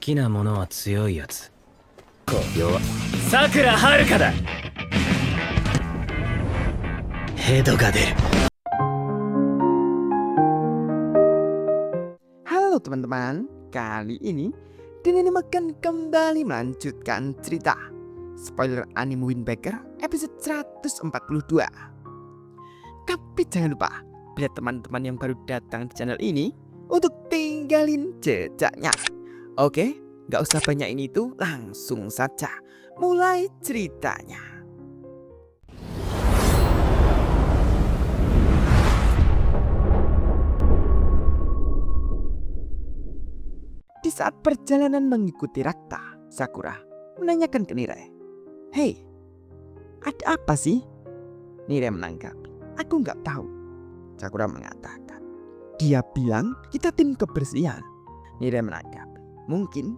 きなものは強いやつ。弱さくらはるかだ。ヘドが出る。 Halo teman-teman, kali ini Denny makan kembali melanjutkan cerita spoiler anime Windbreaker episode 142. Tapi jangan lupa, bila teman-teman yang baru datang di channel ini, untuk tinggalin jejaknya. Oke, gak usah banyak ini tuh, langsung saja mulai ceritanya. Di saat perjalanan mengikuti Rakta, Sakura menanyakan ke Nire, "Hei, ada apa sih?" Nire menanggapi, "Aku nggak tahu." Sakura mengatakan, "Dia bilang kita tim kebersihan." Nire menanggapi, "Mungkin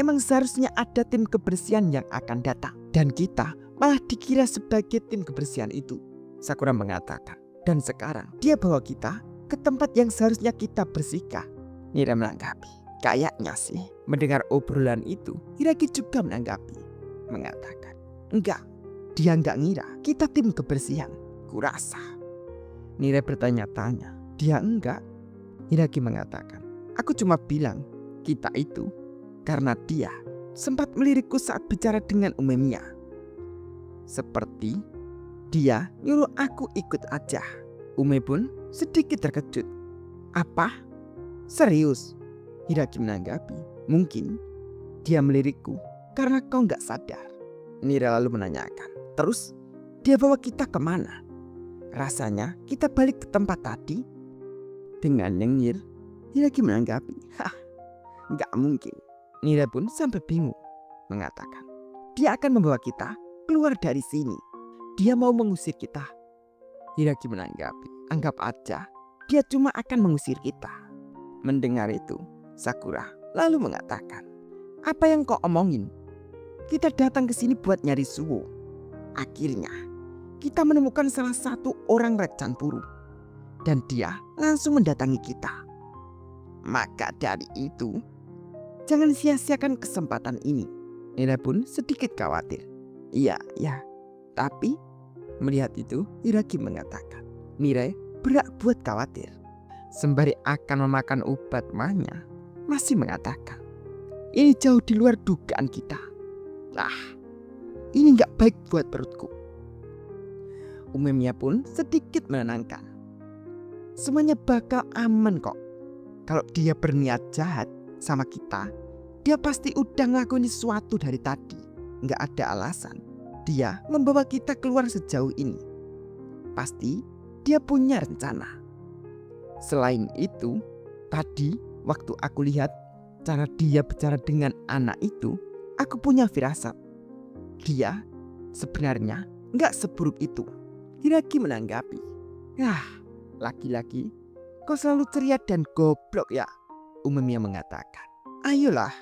emang seharusnya ada tim kebersihan yang akan datang, dan kita malah dikira sebagai tim kebersihan itu." Sakura mengatakan, "Dan sekarang dia bawa kita ke tempat yang seharusnya kita bersihkan." Nire menanggapi, "Kayaknya sih." Mendengar obrolan itu, Hiraki juga menanggapi, mengatakan, "Enggak, dia enggak ngira kita tim kebersihan, kurasa." Nire bertanya-tanya, "Dia enggak?" Hiraki mengatakan, "Aku cuma bilang kita itu karena dia sempat melirikku saat bicara dengan Umemiya. Seperti dia nyuruh aku ikut aja." Ume pun sedikit terkejut. "Apa? Serius?" Hiraki menanggapi, "Mungkin dia melirikku karena kau nggak sadar." Nira lalu menanyakan, "Terus dia bawa kita kemana?" "Rasanya kita balik ke tempat tadi." Dengan nyengir, Hiraki menanggapi, "Hah, nggak mungkin." Nira pun sampai bingung, mengatakan, "Dia akan membawa kita keluar dari sini. Dia mau mengusir kita." Hiraki menanggapi, "Anggap aja dia cuma akan mengusir kita." Mendengar itu, Sakura lalu mengatakan, "Apa yang kau omongin? Kita datang ke sini buat nyari Suwo. Akhirnya kita menemukan salah satu orang Rechanpuru, dan dia langsung mendatangi kita. Maka dari itu, jangan sia-siakan kesempatan ini." Nira pun sedikit khawatir. Iya, tapi..." Melihat itu, Hiraki mengatakan, "Nire berhak buat khawatir." Sembari akan memakan obat mahnya, masih mengatakan, "Ini jauh di luar dugaan kita. Ini gak baik buat perutku." Umemiya pun sedikit menenangkan, "Semuanya bakal aman kok. Kalau dia berniat jahat sama kita, dia pasti udah ngelakuin sesuatu dari tadi. Gak ada alasan dia membawa kita keluar sejauh ini. Pasti dia punya rencana. Selain itu, tadi waktu aku lihat cara dia bicara dengan anak itu, aku punya firasat. Dia sebenarnya gak seburuk itu." Hiraki menanggapi, "Laki-laki, kau selalu ceria dan goblok ya." Umemiya mengatakan, "Ayolah,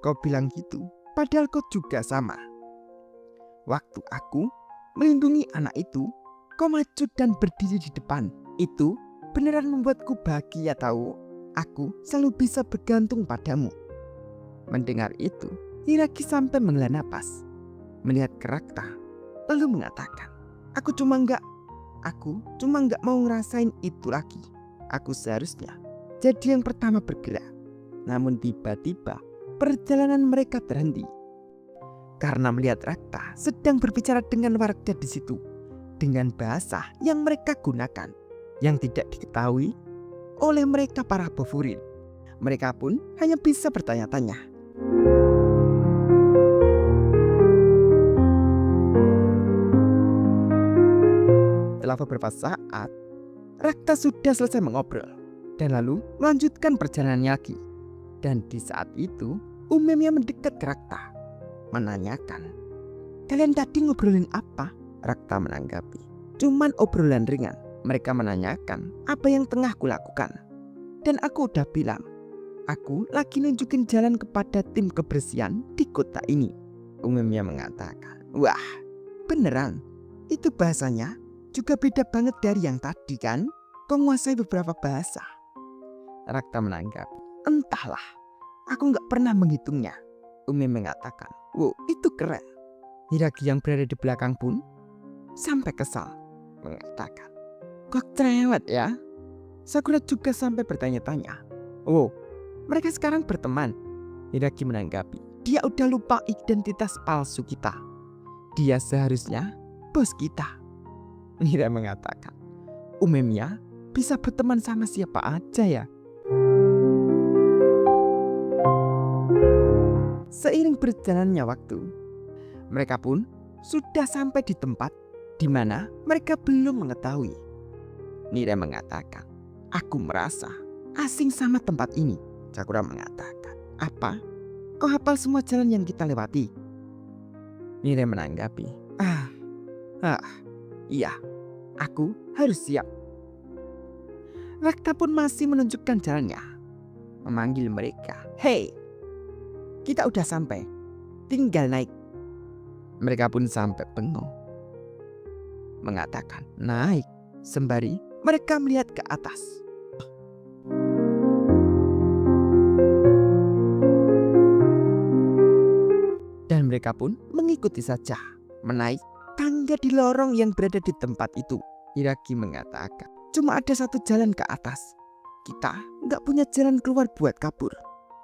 kau bilang gitu, padahal kau juga sama. Waktu aku melindungi anak itu, kau maju dan berdiri di depan. Itu beneran membuatku bahagia tahu. Aku selalu bisa bergantung padamu." Mendengar itu, Hiraki sampai menghela napas, melihat ke Rakta, lalu mengatakan, Aku cuma nggak mau ngerasain itu lagi. Aku seharusnya jadi yang pertama bergerak." Namun tiba-tiba perjalanan mereka terhenti karena melihat Rakta sedang berbicara dengan warga di situ dengan bahasa yang mereka gunakan yang tidak diketahui oleh mereka para Bofuril. Mereka pun hanya bisa bertanya-tanya. Setelah beberapa saat, Rakta sudah selesai mengobrol dan lalu melanjutkan perjalanannya lagi. Dan di saat itu, Umemiya mendekat ke Rakta, menanyakan, "Kalian tadi ngobrolin apa?" Rakta menanggapi, "Cuman obrolan ringan. Mereka menanyakan apa yang tengah kulakukan. Dan aku udah bilang, aku lagi nunjukin jalan kepada tim kebersihan di kota ini." Umemiya mengatakan, "Wah, beneran? Itu bahasanya juga beda banget dari yang tadi kan? Kau menguasai beberapa bahasa." Rakta menanggapi, "Entahlah, Aku nggak pernah menghitungnya. Umi mengatakan, wow, itu keren. Hiragi yang berada di belakang pun sampai kesal, mengatakan, kok cerewet ya? Sakura juga sampai bertanya-tanya, oh, mereka sekarang berteman. Hiragi menanggapi, dia udah lupa identitas palsu kita. Dia seharusnya bos kita. Nira mengatakan, umumnya bisa berteman sama siapa aja ya. Seiring berjalannya waktu, mereka pun sudah sampai di tempat di mana mereka belum mengetahui. Nira mengatakan, aku merasa asing sama tempat ini. Sakura mengatakan, apa? Kau hafal semua jalan yang kita lewati? Nira menanggapi, iya, aku harus siap. Rakta pun masih menunjukkan jalannya, memanggil mereka, hei, kita udah sampai, tinggal naik. Mereka pun sampai bengong, mengatakan naik, sembari mereka melihat ke atas. Dan mereka pun mengikuti saja, menaik tangga di lorong yang berada di tempat itu. Hiragi mengatakan, cuma ada satu jalan ke atas. Kita nggak punya jalan keluar buat kabur.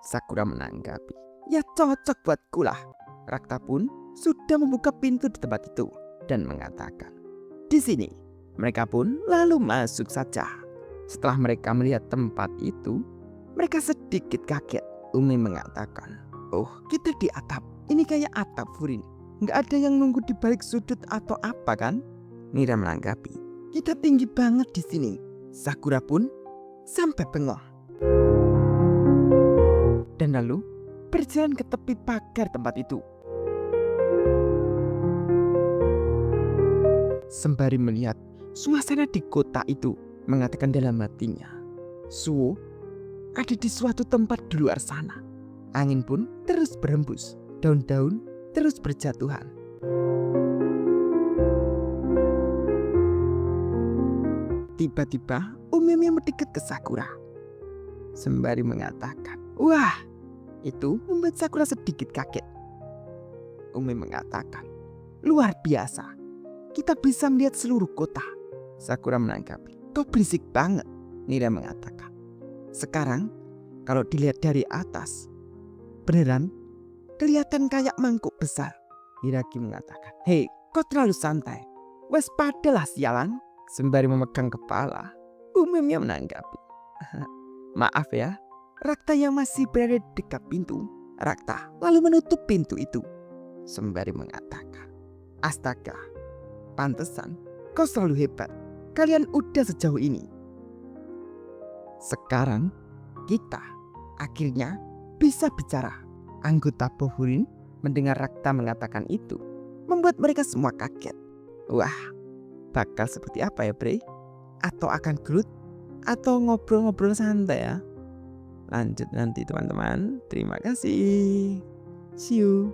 Sakura menanggapi, ya cocok buatku lah. Rakta pun sudah membuka pintu di tempat itu dan mengatakan, di sini. Mereka pun lalu masuk saja. Setelah mereka melihat tempat itu, mereka sedikit kaget. Umi mengatakan, oh, kita di atap. Ini kayak atap Furin. Nggak ada yang nunggu di balik sudut atau apa kan? Nira menanggapi, kita tinggi banget di sini. Sakura pun sampai bengong. Dan lalu berjalan ke tepi pagar tempat itu. Sembari melihat suasana di kota itu, mengatakan dalam hatinya, Suwo ada di suatu tempat di luar sana. Angin pun terus berhembus, daun-daun terus berjatuhan. Tiba-tiba Umi mendekat ke Sakura, sembari mengatakan, wah, itu membuat Sakura sedikit kaget. Umi mengatakan, luar biasa, kita bisa melihat seluruh kota. Sakura menanggapi, kau berisik banget. Nira mengatakan, sekarang kalau dilihat dari atas, beneran kelihatan kayak mangkuk besar. Hiragi mengatakan, hei, kau terlalu santai. Waspadalah sialan. Sembari memegang kepala, Umumnya menanggapi, maaf ya. Rakta yang masih berada di dekat pintu, Rakta lalu menutup pintu itu, sembari mengatakan, astaga, pantesan kau selalu hebat. Kalian udah sejauh ini. Sekarang kita akhirnya bisa bicara. Anggota Bohurin mendengar Rakta mengatakan itu, membuat mereka semua kaget. Wah, bakal seperti apa ya, Bre? Atau akan gelut? Atau ngobrol-ngobrol santai ya? Lanjut nanti teman-teman. Terima kasih. See you.